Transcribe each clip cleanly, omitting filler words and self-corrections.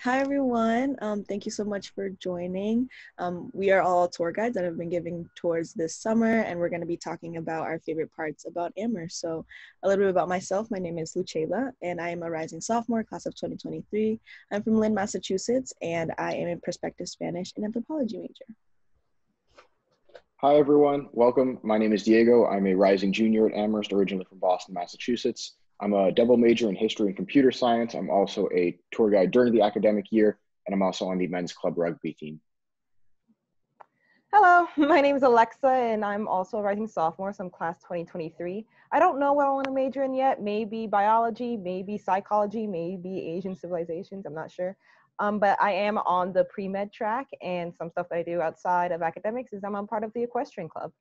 Hi, everyone. Thank you so much for joining. We are all tour guides that have been giving tours this summer, and we're going to be talking about our favorite parts about Amherst. So a little bit about myself. My name is Lucela, and I am a rising sophomore, class of 2023. I'm from Lynn, Massachusetts, and I am a prospective Spanish and anthropology major. Hi, everyone. Welcome. My name is Diego. I'm a rising junior at Amherst, originally from Boston, Massachusetts. I'm a double major in history and computer science. I'm also a tour guide during the academic year, and I'm also on the men's club rugby team. Hello, my name is Alexa, and I'm also a rising sophomore, so I'm class 2023. I don't know what I want to major in yet. Maybe biology, maybe psychology, maybe Asian civilizations. I'm not sure. But I am on the pre-med track, and some stuff that I do outside of academics is I'm part of the equestrian club.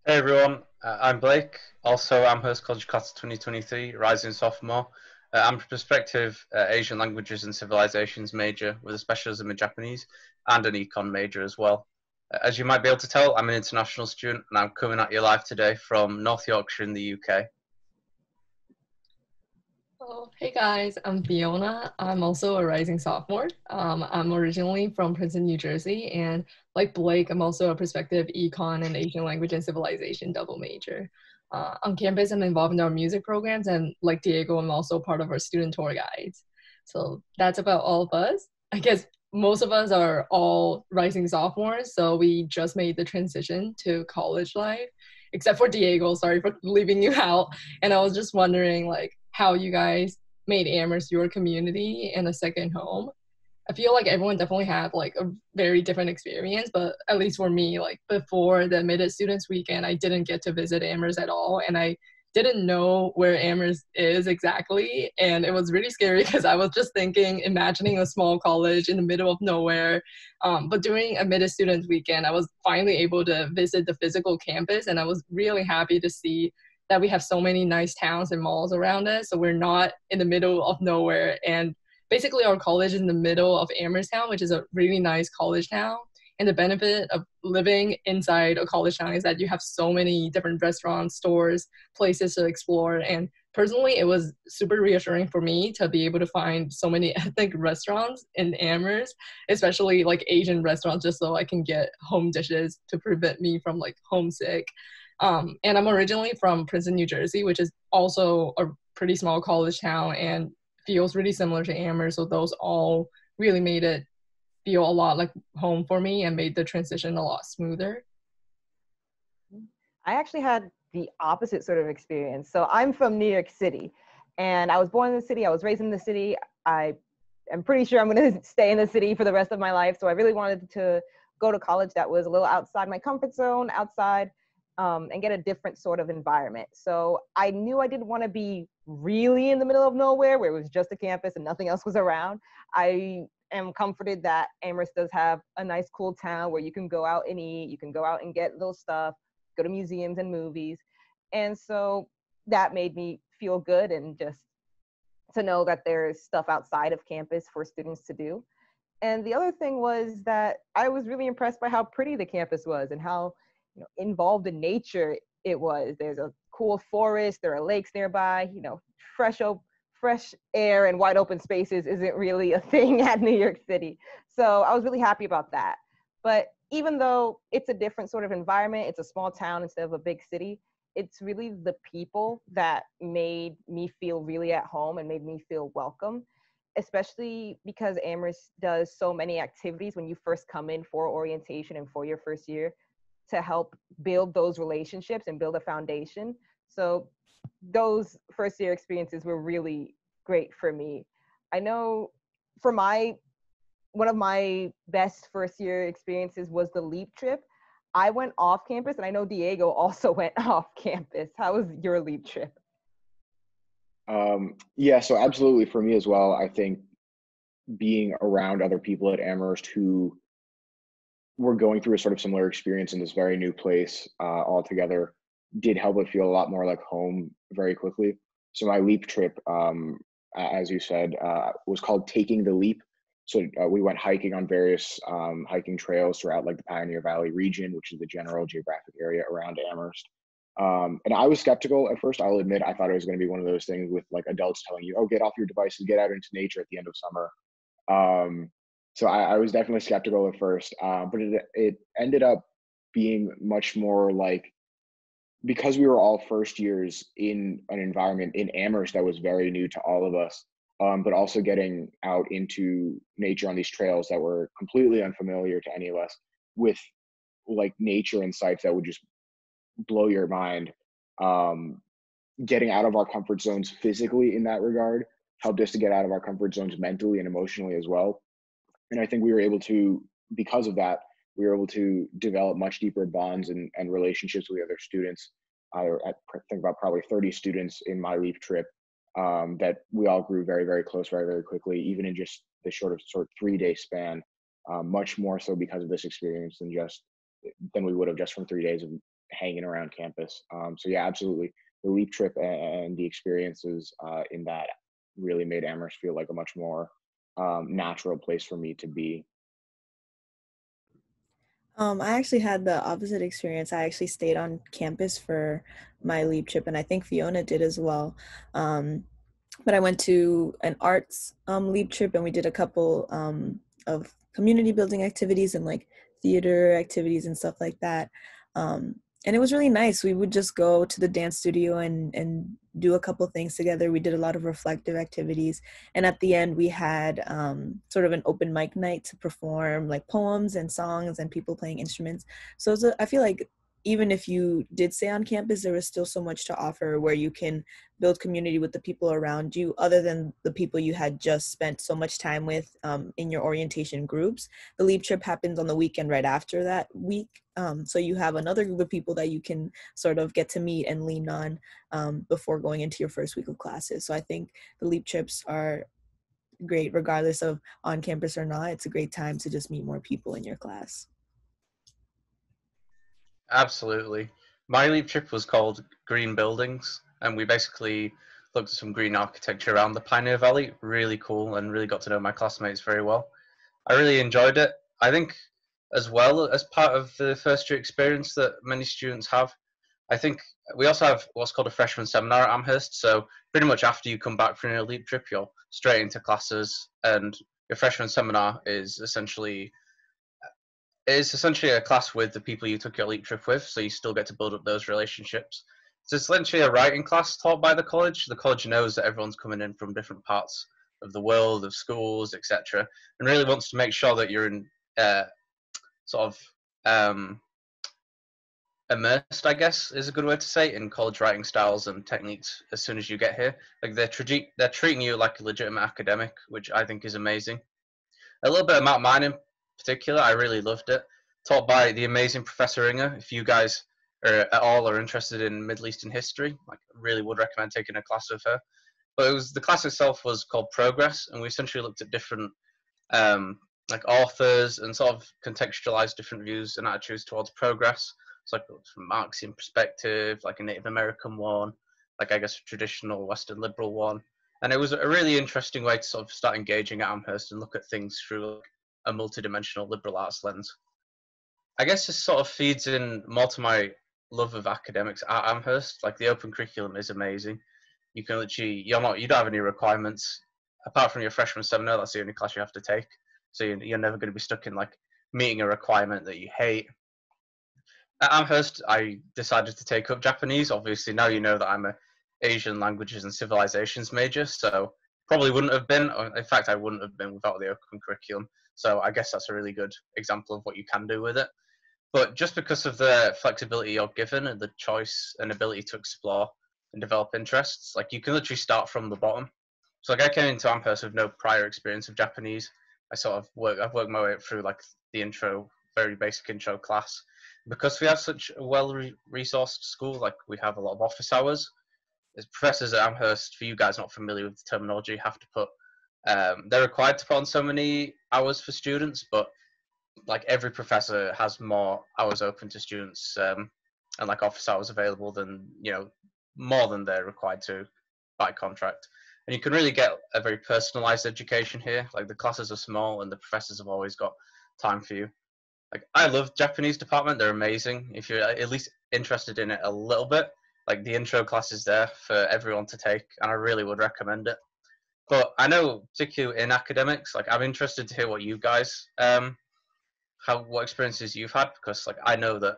Hey everyone, I'm Blake, also Amherst College Class 2023, rising sophomore. I'm a prospective Asian languages and civilizations major with a specialism in Japanese and an econ major as well. As you might be able to tell, I'm an international student and I'm coming at you live today from North Yorkshire in the UK. Oh, hey guys, I'm Fiona. I'm also a rising sophomore. I'm originally from Princeton, New Jersey, and like Blake, I'm also a prospective econ and Asian language and civilization double major. On campus, I'm involved in our music programs, and like Diego, I'm also part of our student tour guides. So that's about all of us. I guess most of us are all rising sophomores, so we just made the transition to college life, except for Diego. Sorry for leaving you out. And I was just wondering, like, how you guys made Amherst your community and a second home. I feel like everyone definitely had like a very different experience, but at least for me, like before the admitted students weekend, I didn't get to visit Amherst at all, and I didn't know where Amherst is exactly, and it was really scary because I was just imagining a small college in the middle of nowhere. But during admitted students weekend, I was finally able to visit the physical campus, and I was really happy to see that we have so many nice towns and malls around us, so we're not in the middle of nowhere. And basically our college is in the middle of Amherst town, which is a really nice college town. And the benefit of living inside a college town is that you have so many different restaurants, stores, places to explore. And personally, it was super reassuring for me to be able to find so many ethnic restaurants in Amherst, especially like Asian restaurants, just so I can get home dishes to prevent me from like homesick. And I'm originally from Princeton, New Jersey, which is also a pretty small college town and feels really similar to Amherst. So those all really made it feel a lot like home for me and made the transition a lot smoother. I actually had the opposite sort of experience. So I'm from New York City, and I was born in the city. I was raised in the city. I am pretty sure I'm going to stay in the city for the rest of my life. So I really wanted to go to college that was a little outside my comfort zone, outside and get a different sort of environment. So I knew I didn't want to be really in the middle of nowhere where it was just a campus and nothing else was around. I am comforted that Amherst does have a nice, cool town where you can go out and eat, you can go out and get little stuff, go to museums and movies. And so that made me feel good, and just to know that there's stuff outside of campus for students to do. And the other thing was that I was really impressed by how pretty the campus was and how involved in nature it was. There's a cool forest, there are lakes nearby, fresh air and wide open spaces isn't really a thing at New York City. So I was really happy about that. But even though it's a different sort of environment, it's a small town instead of a big city, it's really the people that made me feel really at home and made me feel welcome, especially because Amherst does so many activities when you first come in for orientation and for your first year, to help build those relationships and build a foundation. So those first year experiences were really great for me. I know for one of my best first year experiences was the LEAP trip. I went off campus, and I know Diego also went off campus. How was your LEAP trip? Yeah, so absolutely for me as well. I think being around other people at Amherst who were going through a sort of similar experience in this very new place all together did help it feel a lot more like home very quickly. So my LEAP trip, as you said, was called Taking the Leap. So we went hiking on various hiking trails throughout like the Pioneer Valley region, which is the general geographic area around Amherst. And I was skeptical at first. I'll admit, I thought it was going to be one of those things with like adults telling you, "Oh, get off your devices, get out into nature" at the end of summer. So I was definitely skeptical at first, but it ended up being much more like, because we were all first years in an environment in Amherst that was very new to all of us, but also getting out into nature on these trails that were completely unfamiliar to any of us, with like nature and sights that would just blow your mind. Getting out of our comfort zones physically in that regard helped us to get out of our comfort zones mentally and emotionally as well. And I think we were able to, because of that, we were able to develop much deeper bonds and relationships with other students. I think about probably 30 students in my LEAP trip, that we all grew very, very close, very, very quickly, even in just the sort of 3-day span, much more so because of this experience than we would have just from 3 days of hanging around campus. So yeah, absolutely. The LEAP trip and the experiences in that really made Amherst feel like a much more natural place for me to be. I actually had the opposite experience. I actually stayed on campus for my LEAP trip, and I think Fiona did as well. But I went to an arts LEAP trip, and we did a couple of community building activities and like theater activities and stuff like that. And it was really nice. We would just go to the dance studio and do a couple things together. We did a lot of reflective activities, and at the end we had sort of an open mic night to perform like poems and songs and people playing instruments. So I feel like even if you did stay on campus, there was still so much to offer where you can build community with the people around you, other than the people you had just spent so much time with in your orientation groups. The LEAP trip happens on the weekend right after that week. So you have another group of people that you can sort of get to meet and lean on before going into your first week of classes. So I think the LEAP trips are great regardless of on campus or not. It's a great time to just meet more people in your class. Absolutely. My LEAP trip was called Green Buildings, and we basically looked at some green architecture around the Pioneer Valley. Really cool, and really got to know my classmates very well. I really enjoyed it. I think, as well as part of the first year experience that many students have, I think we also have what's called a freshman seminar at Amherst. So pretty much after you come back from your LEAP trip, you're straight into classes, and your freshman seminar is essentially a class with the people you took your LEAP trip with, so you still get to build up those relationships. It's essentially a writing class taught by the college. The college knows that everyone's coming in from different parts of the world, of schools, etc., and really wants to make sure that you're in sort of immersed, I guess, is a good way to say, in college writing styles and techniques as soon as you get here. Like they're treating you like a legitimate academic, which I think is amazing. A little bit about mine in particular, I really loved it. Taught by the amazing Professor Inger. If you guys are interested in Middle Eastern history, like, I really would recommend taking a class with her. But the class itself was called Progress, and we essentially looked at different like authors and sort of contextualized different views and attitudes towards progress. So like from Marxian perspective, like a Native American one, like I guess a traditional Western liberal one. And it was a really interesting way to sort of start engaging at Amherst and look at things through like a multidimensional liberal arts lens. I guess this sort of feeds in more to my love of academics at Amherst. Like the open curriculum is amazing. You can literally, you don't have any requirements apart from your freshman seminar. That's the only class you have to take. So you're never going to be stuck in like meeting a requirement that you hate. At Amherst, I decided to take up Japanese. Obviously, now you know that I'm a Asian languages and civilizations major, so probably wouldn't have been. Or in fact, I wouldn't have been without the open curriculum. So I guess that's a really good example of what you can do with it. But just because of the flexibility you're given and the choice and ability to explore and develop interests, like you can literally start from the bottom. So like I came into Amherst with no prior experience of Japanese. I've worked my way up through like the intro, very basic intro class. Because we have such a well-resourced school, like we have a lot of office hours. As professors at Amherst, for you guys not familiar with the terminology, have to put they're required to put on so many hours for students, but like every professor has more hours open to students and like office hours available than more than they're required to by contract. And you can really get a very personalized education here. Like the classes are small and the professors have always got time for you. Like I love Japanese department; they're amazing. If you're at least interested in it a little bit. Like the intro class is there for everyone to take, and I really would recommend it. But I know, particularly in academics, like I'm interested to hear what you guys, what experiences you've had, because like I know that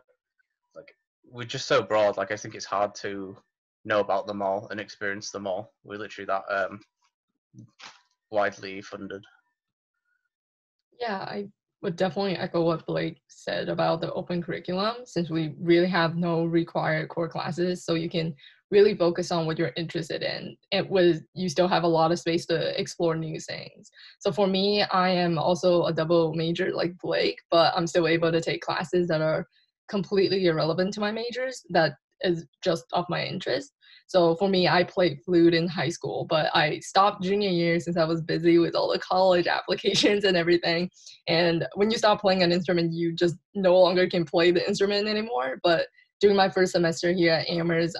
like we're just so broad. Like I think it's hard to know about them all and experience them all. We're literally that widely funded. Yeah, I would definitely echo what Blake said about the open curriculum, since we really have no required core classes, so you can really focus on what you're interested in. You still have a lot of space to explore new things. So for me, I am also a double major like Blake, but I'm still able to take classes that are completely irrelevant to my majors that is just of my interest. So for me, I played flute in high school, but I stopped junior year since I was busy with all the college applications and everything. And when you stop playing an instrument, you just no longer can play the instrument anymore. But during my first semester here at Amherst,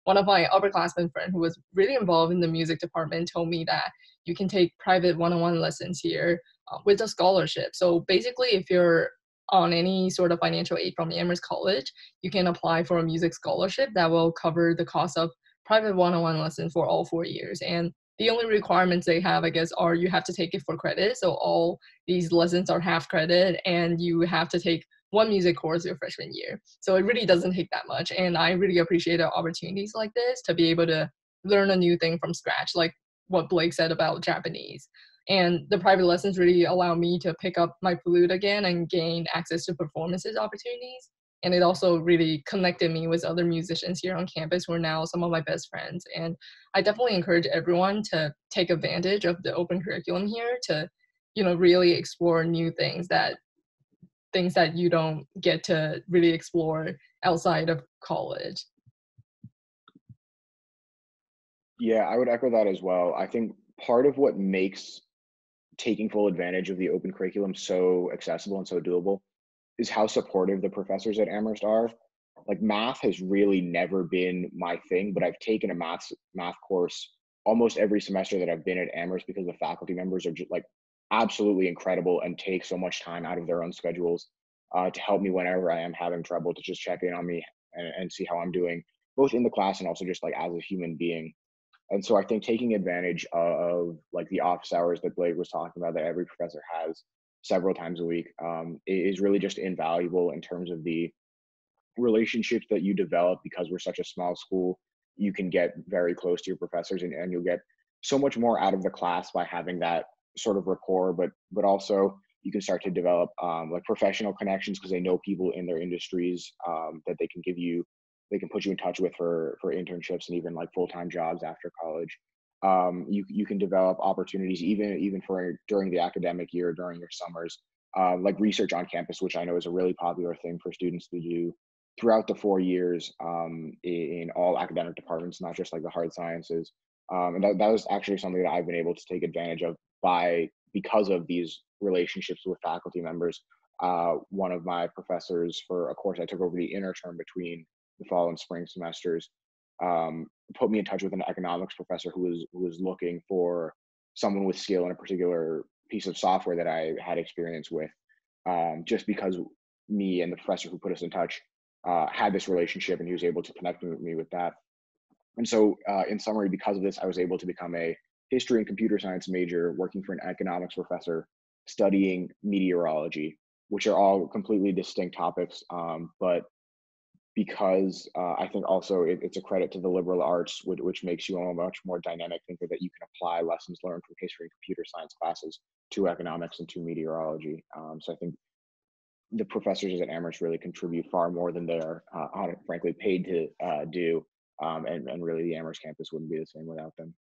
one of my upperclassmen friend who was really involved in the music department told me that you can take private one-on-one lessons here with a scholarship. So basically, if you're on any sort of financial aid from Amherst College, you can apply for a music scholarship that will cover the cost of private one-on-one lessons for all 4 years. And the only requirements they have, I guess, are you have to take it for credit. So all these lessons are half credit, and you have to take one music course your freshman year. So it really doesn't take that much. And I really appreciate opportunities like this to be able to learn a new thing from scratch, like what Blake said about Japanese. And the private lessons really allow me to pick up my flute again and gain access to performances opportunities. And it also really connected me with other musicians here on campus who are now some of my best friends. And I definitely encourage everyone to take advantage of the open curriculum here to, really explore new things that you don't get to really explore outside of college. Yeah, I would echo that as well. I think part of what makes taking full advantage of the open curriculum so accessible and so doable is how supportive the professors at Amherst are. Like math has really never been my thing, but I've taken a math course almost every semester that I've been at Amherst because the faculty members are just like absolutely incredible and take so much time out of their own schedules to help me whenever I am having trouble, to just check in on me and see how I'm doing, both in the class and also just like as a human being. And so I think taking advantage of like the office hours that Blake was talking about that every professor has several times a week is really just invaluable in terms of the relationships that you develop. Because we're such a small school, you can get very close to your professors, and you'll get so much more out of the class by having that sort of rapport, but also you can start to develop like professional connections because they know people in their industries that they can put you in touch with for internships and even like full-time jobs after college. You can develop opportunities even for during the academic year, during your summers, like research on campus, which I know is a really popular thing for students to do throughout the 4 years in all academic departments, not just like the hard sciences. And that was actually something that I've been able to take advantage of because of these relationships with faculty members. One of my professors for a course I took over the inner term between the fall and spring semesters put me in touch with an economics professor who was looking for someone with skill in a particular piece of software that I had experience with, just because me and the professor who put us in touch had this relationship, and he was able to connect me with that. And so in summary, because of this, I was able to become a history and computer science major working for an economics professor studying meteorology, which are all completely distinct topics. But because I think also it's a credit to the liberal arts, which makes you a much more dynamic thinker, that you can apply lessons learned from history and computer science classes to economics and to meteorology. So I think the professors at Amherst really contribute far more than they're frankly paid to do. And really the Amherst campus wouldn't be the same without them.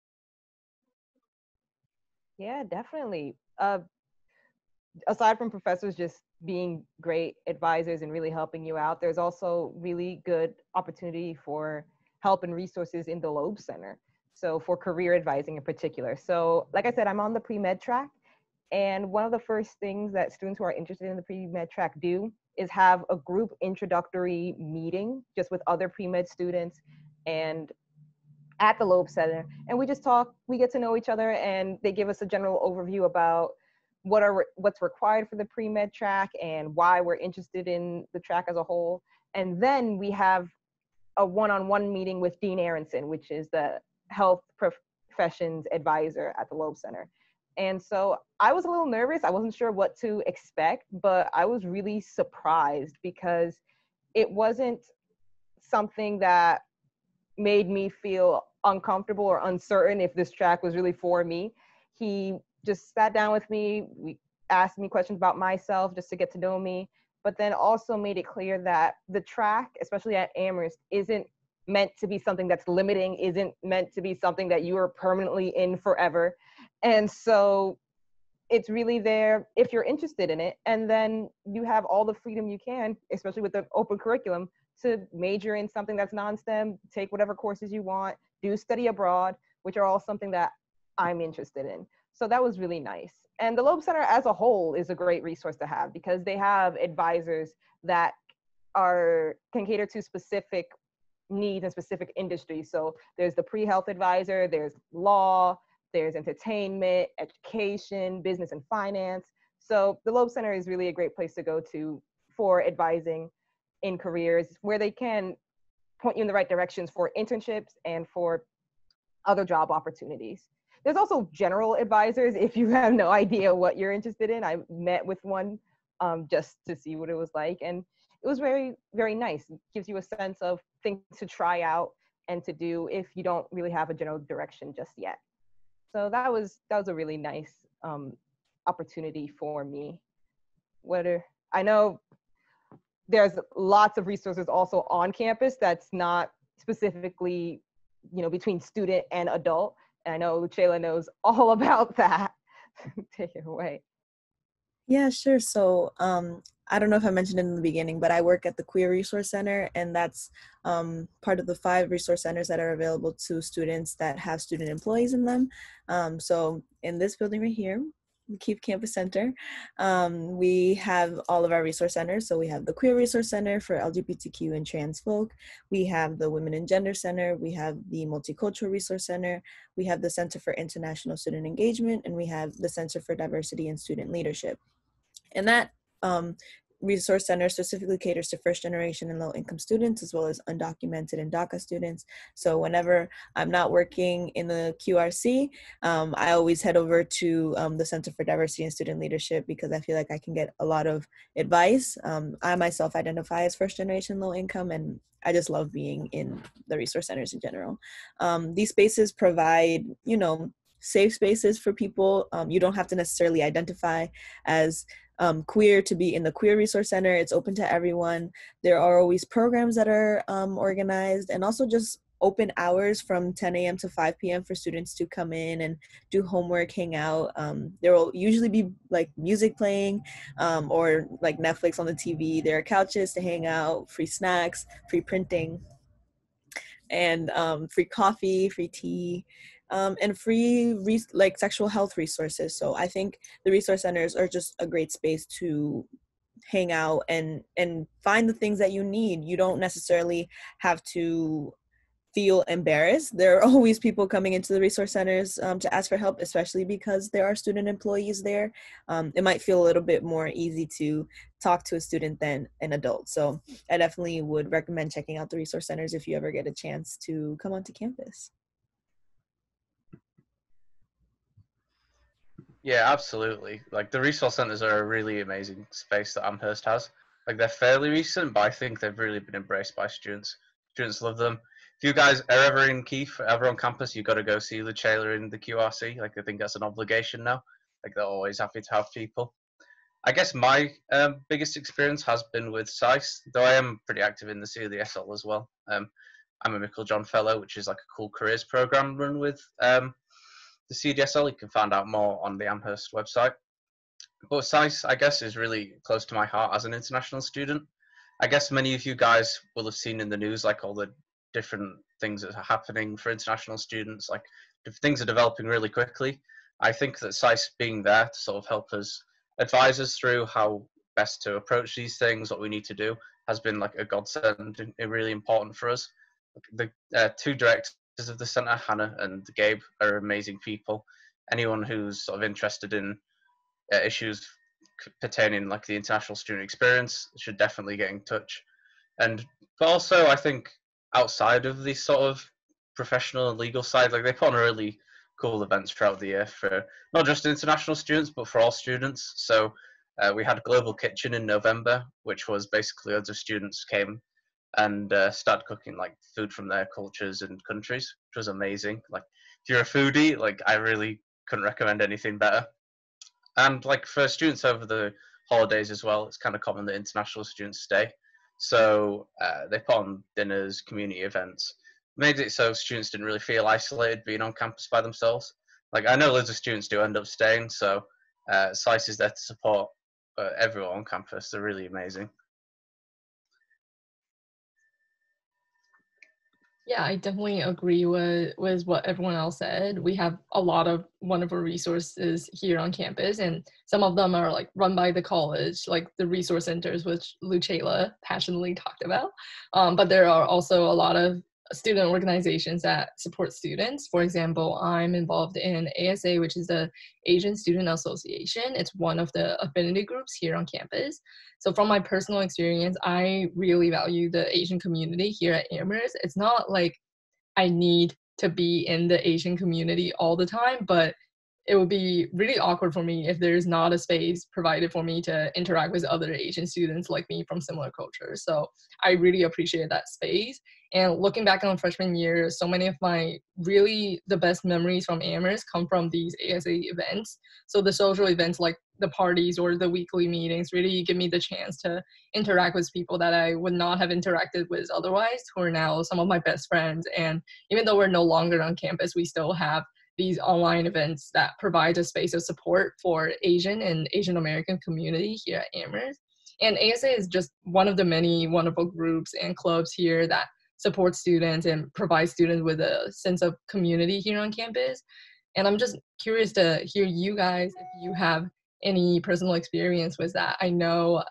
Yeah, definitely. Aside from professors just being great advisors and really helping you out, there's also really good opportunity for help and resources in the Loeb Center. So for career advising in particular. So like I said, I'm on the pre-med track. And one of the first things that students who are interested in the pre-med track do is have a group introductory meeting just with other pre-med students and at the Loeb Center. And we just talk, we get to know each other, and they give us a general overview about what's required for the pre-med track and why we're interested in the track as a whole. And then we have a one-on-one meeting with Dean Aronson, which is the health professions advisor at the Loeb Center. And so I was a little nervous. I wasn't sure what to expect, but I was really surprised because it wasn't something that made me feel uncomfortable or uncertain if this track was really for me. He just sat down with me. We asked me questions about myself just to get to know me, but then also made it clear that the track, especially at Amherst, isn't meant to be something that's limiting, isn't meant to be something that you are permanently in forever. And so it's really there if you're interested in it. And then you have all the freedom you can, especially with the open curriculum, to major in something that's non-STEM, take whatever courses you want, do study abroad, which are all something that I'm interested in. So that was really nice. And the Loeb Center as a whole is a great resource to have because they have advisors that can cater to specific needs and specific industries. So there's the pre-health advisor, there's law, there's entertainment, education, business and finance. So the Loeb Center is really a great place to go to for advising in careers where they can point you in the right directions for internships and for other job opportunities. There's also general advisors if you have no idea what you're interested in. I met with one just to see what it was like. And it was very, very nice. It gives you a sense of things to try out and to do if you don't really have a general direction just yet. So that was a really nice opportunity for me. I know there's lots of resources also on campus that's not specifically, between student and adult. And I know Shayla knows all about that. Take it away. Yeah, sure. So I don't know if I mentioned it in the beginning, but I work at the Queer Resource Center, and that's part of the 5 resource centers that are available to students that have student employees in them. So in this building right here, the Keith Campus Center, we have all of our resource centers. So we have the Queer Resource Center for LGBTQ and trans folk. We have the Women and Gender Center. We have the Multicultural Resource Center. We have the Center for International Student Engagement, and we have the Center for Diversity and Student Leadership. And that resource center specifically caters to first generation and low income students, as well as undocumented and DACA students. So whenever I'm not working in the QRC, I always head over to the Center for Diversity and Student Leadership because I feel like I can get a lot of advice. I myself identify as first generation low income, and I just love being in the resource centers in general. These spaces provide, safe spaces for people. You don't have to necessarily identify as queer to be in the Queer Resource Center. It's open to everyone. There are always programs that are organized, and also just open hours from 10 a.m. to 5 p.m. for students to come in and do homework, hang out. There will usually be like music playing or like Netflix on the TV. There are couches to hang out, free snacks, free printing, and free coffee, free tea, and free like sexual health resources. So I think the resource centers are just a great space to hang out and find the things that you need. You don't necessarily have to feel embarrassed. There are always people coming into the resource centers to ask for help, especially because there are student employees there. It might feel a little bit more easy to talk to a student than an adult. So I definitely would recommend checking out the resource centers if you ever get a chance to come onto campus. Yeah, absolutely. Like the resource centers are a really amazing space that Amherst has. Like they're fairly recent, but I think they've really been embraced by students. Students love them. If you guys are ever in Keith, ever on campus, you've got to go see LaChayla in the QRC. Like I think that's an obligation now. Like they're always happy to have people. I guess my biggest experience has been with SICE, though I am pretty active in the CDSL as well. I'm a Michael-John Fellow, which is like a cool careers program run with the CDSL. You can find out more on the Amherst website. But SICE, I guess, is really close to my heart as an international student. I guess many of you guys will have seen in the news like all the different things that are happening for international students, like if things are developing really quickly. I think that SICE being there to sort of help us advise us through how best to approach these things, what we need to do, has been like a godsend and really important for us. The 2 directors of the centre, Hannah and Gabe, are amazing people. Anyone who's sort of interested in issues pertaining like the international student experience should definitely get in touch. But also, I think outside of the sort of professional and legal side, like they put on really cool events throughout the year for not just international students, but for all students. So we had Global Kitchen in November, which was basically loads of students came and started cooking like food from their cultures and countries, which was amazing. Like if you're a foodie, like I really couldn't recommend anything better. And like for students over the holidays as well, it's kind of common that international students stay. So they put on dinners, community events, made it so students didn't really feel isolated being on campus by themselves. Like I know loads of students do end up staying, so Slice is there to support everyone on campus. They're really amazing. Yeah, I definitely agree with what everyone else said. We have a lot of wonderful resources here on campus, and some of them are like run by the college, like the resource centers, which Lucela passionately talked about. But there are also a lot of student organizations that support students. For example, I'm involved in ASA, which is the Asian Student Association. It's one of the affinity groups here on campus. So from my personal experience, I really value the Asian community here at Amherst. It's not like I need to be in the Asian community all the time, but it would be really awkward for me if there's not a space provided for me to interact with other Asian students like me from similar cultures. So I really appreciate that space. And looking back on freshman year, so many of my really the best memories from Amherst come from these ASA events. So the social events like the parties or the weekly meetings really give me the chance to interact with people that I would not have interacted with otherwise, who are now some of my best friends. And even though we're no longer on campus, we still have these online events that provide a space of support for Asian and Asian American community here at Amherst. And ASA is just one of the many wonderful groups and clubs here that support students and provide students with a sense of community here on campus. And I'm just curious to hear you guys if you have any personal experience with that. I know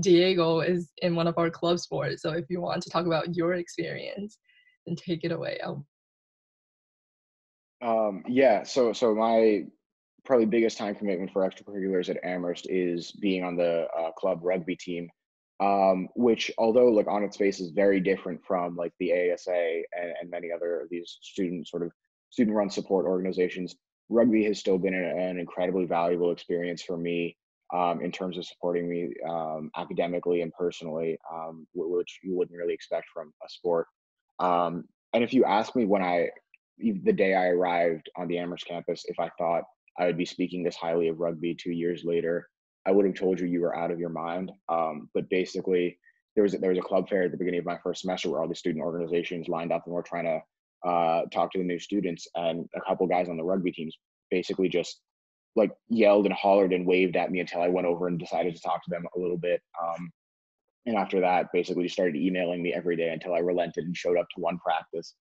Diego is in one of our club sports, so if you want to talk about your experience, then take it away. Yeah, so my probably biggest time commitment for extracurriculars at Amherst is being on the club rugby team, which although like on its face is very different from like the ASA and many other of these student run support organizations. Rugby has still been an incredibly valuable experience for me in terms of supporting me academically and personally, which you wouldn't really expect from a sport. And if you ask me the day I arrived on the Amherst campus, if I thought I would be speaking this highly of rugby 2 years later, I would have told you were out of your mind. But basically, there was a club fair at the beginning of my first semester where all the student organizations lined up and were trying to talk to the new students, and a couple guys on the rugby teams basically just like yelled and hollered and waved at me until I went over and decided to talk to them a little bit. And after that, basically just started emailing me every day until I relented and showed up to one practice.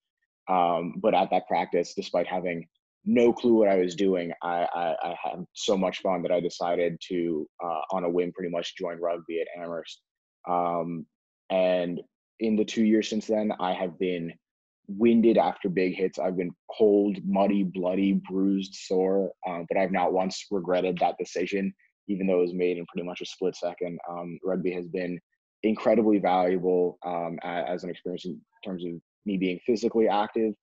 But at that practice, despite having no clue what I was doing, I had so much fun that I decided to, on a whim, pretty much join rugby at Amherst. And in the 2 years since then, I have been winded after big hits. I've been cold, muddy, bloody, bruised, sore, but I've not once regretted that decision, even though it was made in pretty much a split second. Rugby has been incredibly valuable as an experience in terms of me being physically active.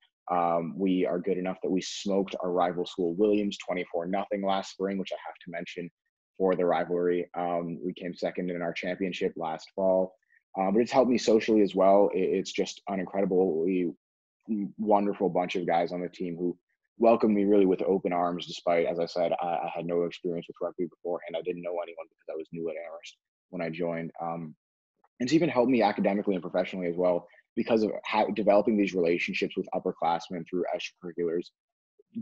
We are good enough that we smoked our rival school Williams 24-0 last spring, which I have to mention for the rivalry. We came second in our championship last fall. But it's helped me socially as well. It's just an incredibly wonderful bunch of guys on the team who welcomed me really with open arms, despite, as I said, I had no experience with rugby beforehand. I didn't know anyone because I was new at Amherst when I joined. And it's even helped me academically and professionally as well, because of developing these relationships with upperclassmen through extracurriculars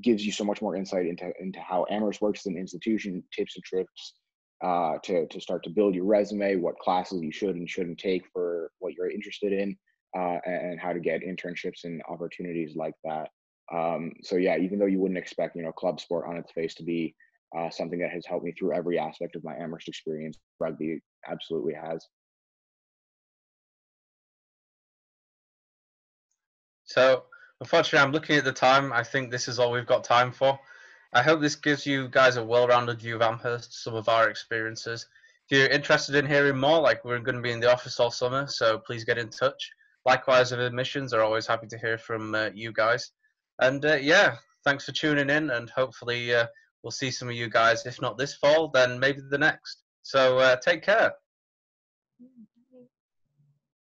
gives you so much more insight into how Amherst works as an institution, tips and tricks to start to build your resume, what classes you should and shouldn't take for what you're interested in, and how to get internships and opportunities like that. So yeah, even though you wouldn't expect, club sport on its face to be something that has helped me through every aspect of my Amherst experience, rugby absolutely has. So, unfortunately, I'm looking at the time. I think this is all we've got time for. I hope this gives you guys a well-rounded view of Amherst, some of our experiences. If you're interested in hearing more, like we're going to be in the office all summer, so please get in touch. Likewise, with admissions, are always happy to hear from you guys. And yeah, thanks for tuning in, and hopefully we'll see some of you guys, if not this fall, then maybe the next. So take care.